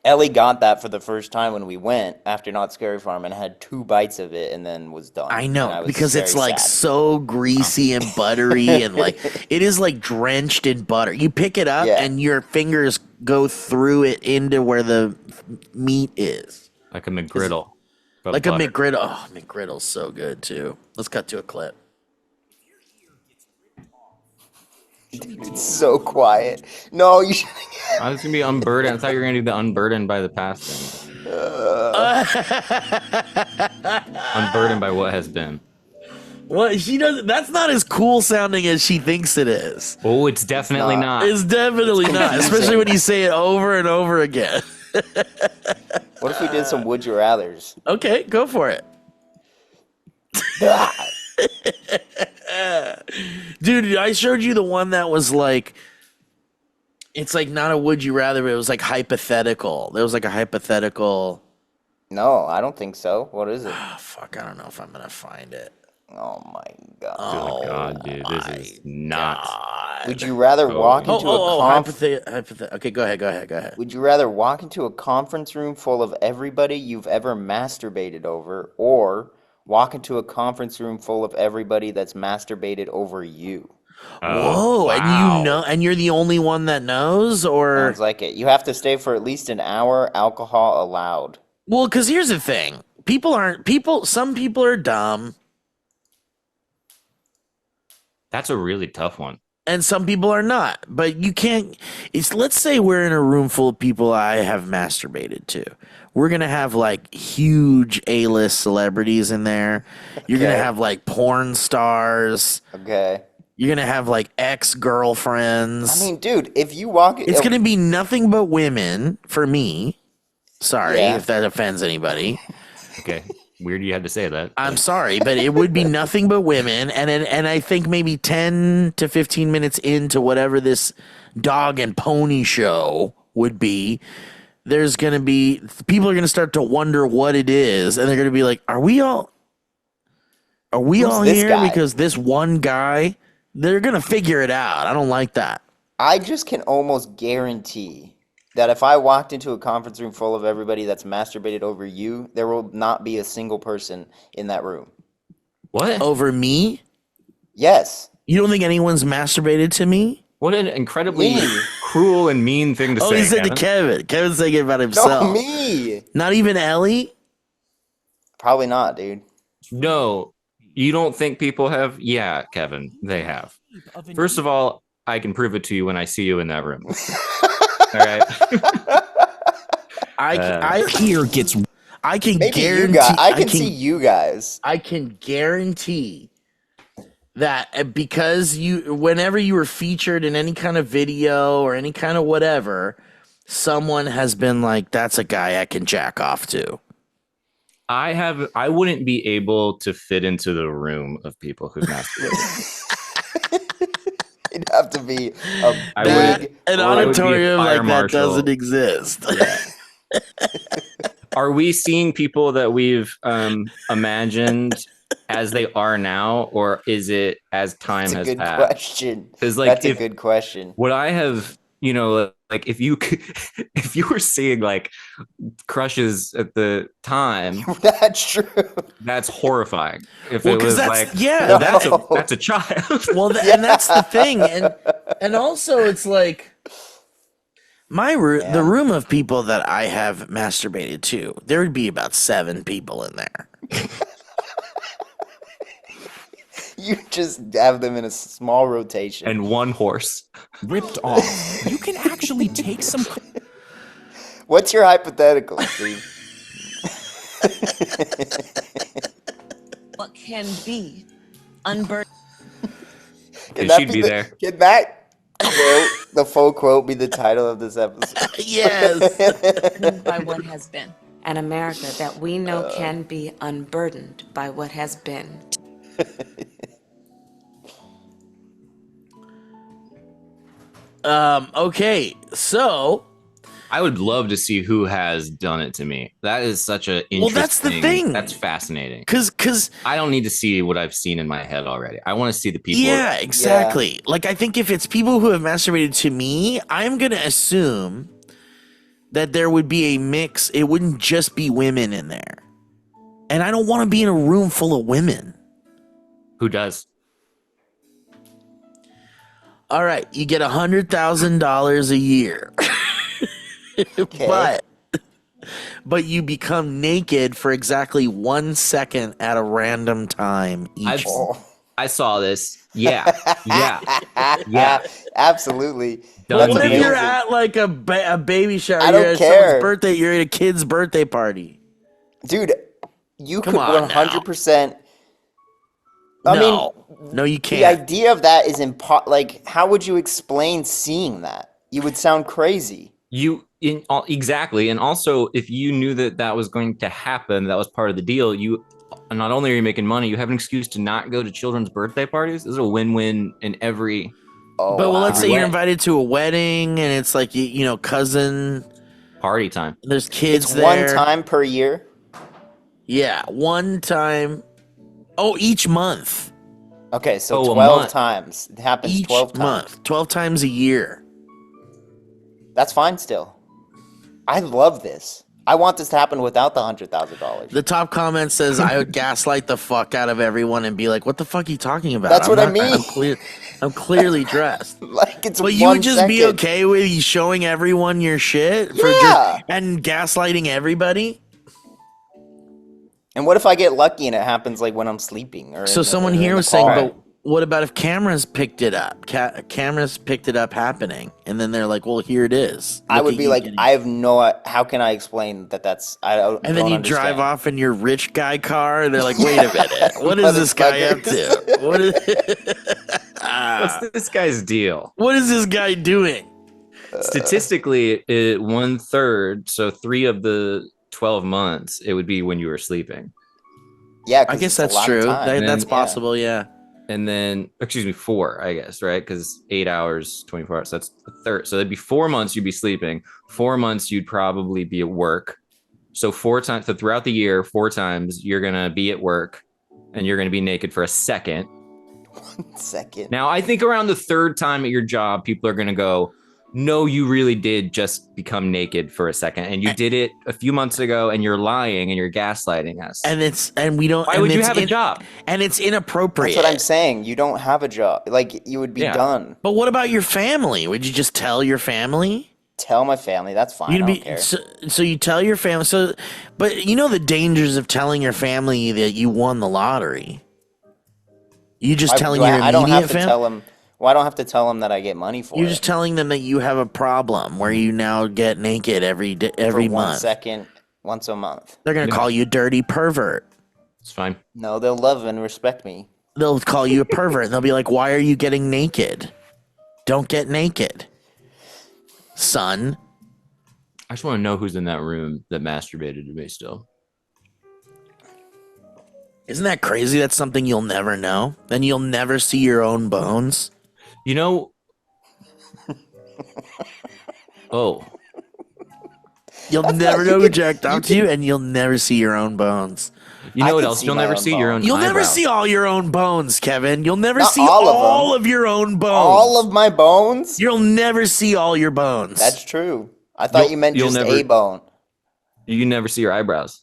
Ellie got that for the first time when we went after Not Scary Farm and had 2 bites of it and then was done. I And know was because it's very like sad. so greasy and buttery and like it is like drenched in butter. You pick it up Yeah. and your fingers go through it into where the meat is. Like a McGriddle. but Like a butter. McGriddle. Oh, McGriddle's so good too. Let's cut to a clip. It's so quiet. No, you should. I was gonna be unburdened. I thought you were gonna do the unburdened by the past thing. Unburdened by what has been. Well, she doesn't. That's not as cool sounding as she thinks it is. Oh, it's definitely not. not. It's definitely not, confusing. especially when you say it over and over again. What if we did some Would You Rathers? Okay, go for it. Dude, I showed you the one that was like, it's like not a would you rather, but it was like hypothetical. There was like a hypothetical. No, I don't think so. What is it? Oh, fuck, I don't know if I'm going to find it. Oh my god. Oh my god, dude, this is not. Would you rather walk into Okay, go ahead. Would you rather walk into a conference room full of everybody you've ever masturbated over, or walk into a conference room full of everybody that's masturbated over you? Whoa, and you know, and you're the only one that knows, or Sounds like it. You have to stay for at least an hour. Alcohol allowed. well, because here's the thing: some people are dumb, That's a really tough one. and some people are not. But you can't. Let's say we're in a room full of people I have masturbated to. We're gonna have like huge A-list celebrities in there. You're gonna Okay. have like porn stars. Okay. You're gonna have like ex-girlfriends. I mean, dude, if you walk, it's gonna be nothing but women for me. Sorry Yeah. if that offends anybody. Okay, weird you had to say that. I'm sorry, but it would be nothing but women, and I think maybe 10 to 15 minutes into whatever this dog and pony show would be, there's gonna be people are gonna start to wonder what it is, and they're gonna be like, "Are we all this here guy? because this one guy?" They're gonna figure it out. I don't like that. I just can almost guarantee that if I walked into a conference room full of everybody that's masturbated over you, there will not be a single person in that room. What? Over me? Yes. You don't think anyone's masturbated to me? What an incredibly Me. cruel and mean thing to Oh, say. he said to Kevin. Kevin. Kevin's saying it about himself. No, me. Not even Ellie? Probably not, dude. No, You don't think people have? Yeah, Kevin, they have. First of all, I can prove it to you when I see you in that room. All right. Ear gets I can Maybe you guys. guarantee. I can see you guys. I can guarantee that because whenever you were featured in any kind of video or any kind of whatever, someone has been like, "That's a guy I can jack off to." I wouldn't be able to fit into the room of people who've masturbated. It'd have to be a I big An I would be a auditorium fire like that marshal. doesn't exist. Are we seeing people that we've imagined as they are now, or is it as time That's a has good passed? question. 'Cause, like, That's a if- good question. Would I have, like if you if you were seeing like crushes at the time, That's true. that's horrifying. If Well, it 'cause was that's- like, yeah, that's a child. Well, and that's the thing, and also it's like the room of people that I have masturbated to. There would be about 7 people in there. You just have them in a small rotation. And one horse ripped off. You can actually take some. What's your hypothetical, Steve? What can be unburdened Can and that she'd be the- there. Can that quote, the full quote, be the title of this episode? Yes. by what has been? An America that we know can be unburdened by what has been. Okay, so I would love to see who has done it to me. That is such a interesting. Well, that's the thing. That's fascinating. because I don't need to see what I've seen in my head already. I want to see the people. yeah, exactly. Like I think if it's people who have masturbated to me, I'm gonna assume that there would be a mix. It wouldn't just be women in there, and I don't want to be in a room full of women. Who does? All right, you get $100,000 a year, but you become naked for exactly 1 second at a random time each. I saw this. Yeah, yeah. Absolutely. Done What That's if amazing. you're at like a baby shower? I don't you're at care. someone's birthday. You're at a kid's birthday party. Dude, you Come could on now. 100%. I No, you mean, the can't. idea of that is like, how would you explain seeing that? You would sound crazy. Exactly, and also if you knew that that was going to happen, that was part of the deal. You not only are you making money, you have an excuse to not go to children's birthday parties. This is a win-win in every. Oh, But well, let's say Wow. you're invited to a wedding and it's like you know, cousin. Party time. There's kids it's there. one time per year. Yeah, one time. Oh, each month. Okay, so Oh, a 12 month. times. It happens Each 12 times. month. 12 times a year. That's fine still. I love this. I want this to happen without the $100,000. The top comment says, "I would gaslight the fuck out of everyone and be like, what the fuck are you talking about? That's what I not- mean. I'm clearly dressed." Like it's But you 1 would just be second. okay with you showing everyone your shit for Yeah. and gaslighting everybody? And what if I get lucky and it happens like when I'm sleeping? Or So in the- someone or in here the was saying, car? but what about if cameras picked it up? Cameras picked it up happening, and then they're like, "Well, here it is." I Look would at be you like, getting- I have no. How can I explain that? That's I don't. And then don't you understand. drive off in your rich guy car, and they're like, "Wait a minute, what is this guy up to? What is What's this guy's deal? what is this guy doing?" Statistically, 1/3, so 3 of the 12 months, it would be when you were sleeping. Yeah, I 'cause guess it's a that's lot of true. time. That's Yeah. possible. Yeah. And then, excuse me, 4, I guess, right? Because 8 hours, 24 hours, that's a third. So that'd be 4 months you'd be sleeping. 4 months you'd probably be at work. So 4 times, so throughout the year, 4 times you're going to be at work and you're going to be naked for a second. Second. Now, I think around the 3rd time at your job, people are going to go, no, you really did just become naked for a second. And you did it a few months ago and you're lying and you're gaslighting us. And we don't. Why and would you it's have a job? And it's inappropriate. That's what I'm saying. You don't have a job. Like you would be Yeah. done. But what about your family? Would you just tell your family? Tell my family. That's fine. I don't care. So you tell your family. So, but you know the dangers of telling your family that you won the lottery. You just Why telling do your I don't have immediate to fam? tell him. Well, I don't have to tell him that I get money for You're it just telling them that you have a problem where you now get naked every for every 1 month. second, once a month. They're gonna Yeah. call you dirty pervert. It's fine. No, they'll love and respect me. They'll call you a pervert and they'll be like, "Why are you getting naked? Don't get naked, son." I just want to know who's in that room that masturbated to me still. Isn't that crazy? That's something you'll never know. Then you'll never see your own bones. You know. Oh, You'll That's never not- know you who can- jacked you off to you, and you'll never see your own bones. you I know what can else see you'll my never own see? Your bones. own You'll never eyebrow. see all your own bones, Kevin. You'll never Not see all of them. all of your own bones. All of my bones? You'll never see all your bones. That's true. I thought you meant you'll just never- a bone. You can never see your eyebrows.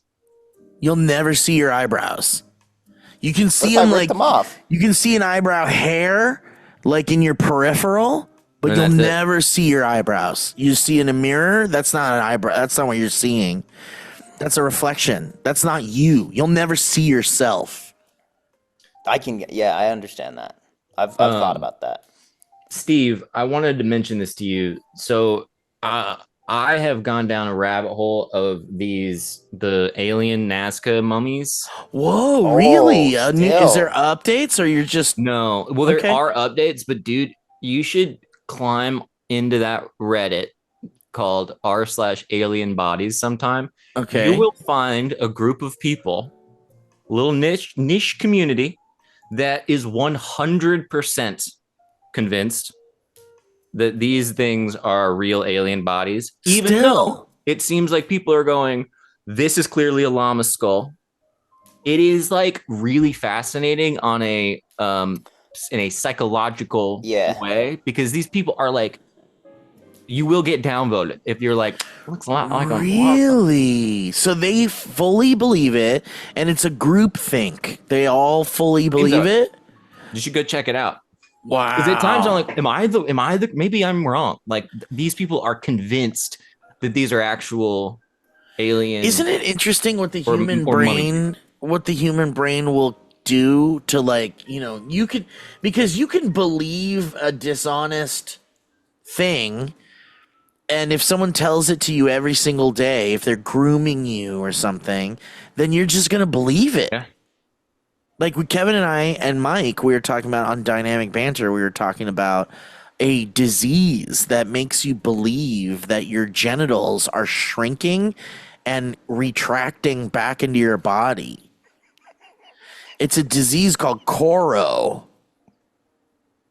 You'll never see your eyebrows. You can What see if I them rip like them off? you can see an eyebrow hair like in your peripheral, but And you'll that's it. never see your eyebrows. You see in a mirror, that's not an eyebrow. That's not what you're seeing. That's a reflection. That's not you. You'll never see yourself. Yeah, I understand that. I've thought about that. Steve, I wanted to mention this to you. So, I have gone down a rabbit hole of the alien Nazca mummies. Whoa, really? Is still. there updates or you're just No, well, there Okay. are updates, but dude, you should climb into that Reddit called r/alien bodies sometime. okay? You will find a group of people, a little niche community that is 100% convinced that these things are real alien bodies, even Still. though it seems like people are going, this is clearly a llama skull. It is like really fascinating on a in a psychological way, because these people are like, you will get downvoted if you're like, looks a lot like a llama. Really? So they fully believe it, and it's a group think. They all fully believe it. You should go check it out. Wow. Because at times I'm like, am I the maybe I'm wrong. Like these people are convinced that these are actual aliens. Isn't it interesting what the Or- human or brain will do to, like, you could, because you can believe a dishonest thing, and if someone tells it to you every single day, if they're grooming you or something, then you're just gonna believe it. Yeah. Like with Kevin and I and Mike, we were talking about on Dynamic Banter, we were talking about a disease that makes you believe that your genitals are shrinking and retracting back into your body. It's a disease called Coro.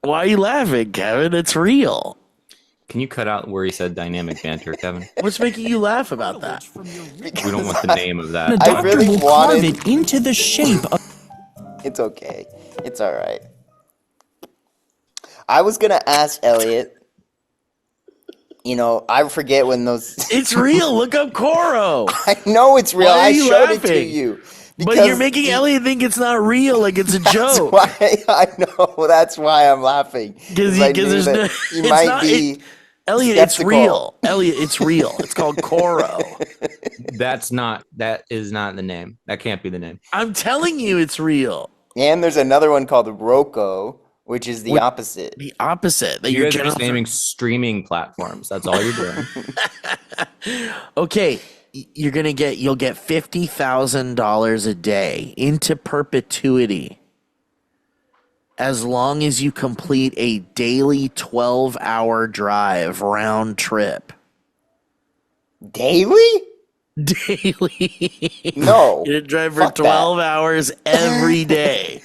Why are you laughing, Kevin? It's real. Can you cut out where he said dynamic banter, Kevin? What's making you laugh about that? We don't want the name of A that. I doctor really will carve wanted- it into the shape of. It's okay. It's all right. I was gonna ask Elliot. I forget when those. It's real. Look up Coro. I know it's real. Why are I you showed it to laughing? you. But you're making Elliot think it's not real, like it's a That's joke. why I know. That's why I'm laughing. Because I knew there's that no, he it's might not, be. Elliot, skeptical. it's real. Elliot, it's real. It's called Coro. That is not the name. That can't be the name. I'm telling you, it's real. And there's another one called Rocco, which is the opposite. The opposite. That You your guys are just genitals naming streaming platforms. That's all you're doing. Okay, you'll get $50,000 a day into perpetuity as long as you complete a daily 12-hour drive round trip. Daily? Daily. No. You drive for Fuck that. 12 hours every day.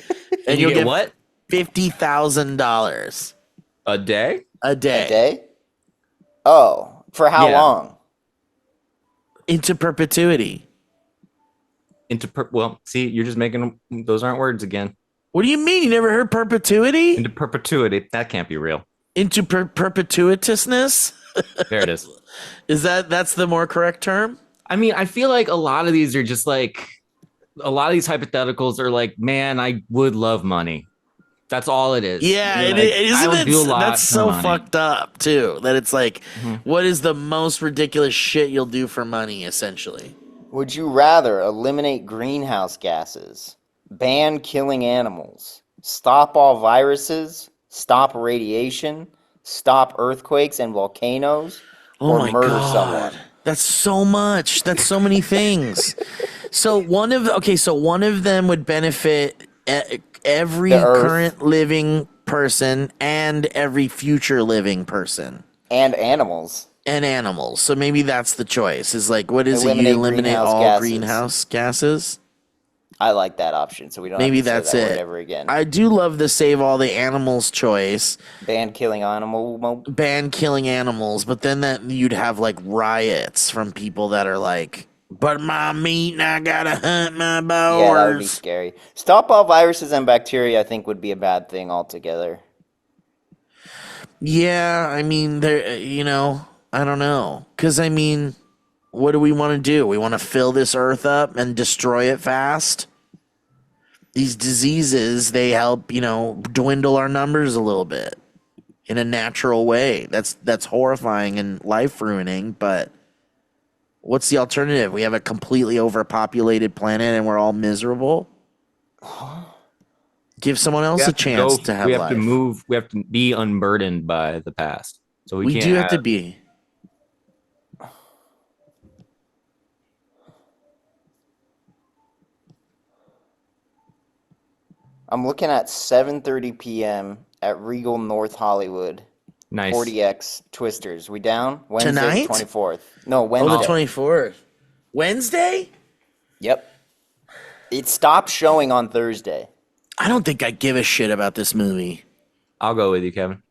And you get what? $50,000 A day? a day A day? Oh, for how Yeah. long? into perpetuity. Well, see, you're just making them. Those aren't words again. What do you mean? You never heard perpetuity? Into perpetuity. That can't be real. Into perpetuitousness? There it is. That's the more correct term? I mean, I feel like a lot of these are just like, a lot of these hypotheticals are like, man, I would love money. That's all it is. Yeah, You're it, like, isn't I would it? do a lot That's for so money. fucked up too. That it's like, Mhm. what is the most ridiculous shit you'll do for money? Essentially, Would you rather eliminate greenhouse gases, ban killing animals, stop all viruses, stop radiation, stop earthquakes and volcanoes, Oh or my murder god. someone. That's so much. That's so many things. So one of them would benefit every The Earth. current living person and every future living person And animals. and animals. So maybe that's the choice. Is like, what is it? You Eliminate eliminate greenhouse all gases. greenhouse gases. I like that option, so we don't Maybe have to say that's that word it. ever again. I do love the save all the animals choice. Ban killing Ban killing animals, but then that you'd have like riots from people that are like, but my meat and I gotta hunt my boars. Yeah, that would be scary. Stop all viruses and bacteria, I think, would be a bad thing altogether. Yeah, I mean, there. I don't know, because I mean, what do we want to do? We want to fill this earth up and destroy it fast. These diseases, they help, dwindle our numbers a little bit in a natural way. That's horrifying and life ruining, but what's the alternative? We have a completely overpopulated planet and we're all miserable. Give someone else a chance to have we have life. to move. We have to be unburdened by the past. So we can't do have to be. I'm looking at 7:30 p.m. at Regal North Hollywood. Nice. 40X Twisters. We down? Wednesday Tonight? the 24th. No, Wednesday. Oh, the 24th. Wednesday? Yep. It stopped showing on Thursday. I don't think I give a shit about this movie. I'll go with you, Kevin.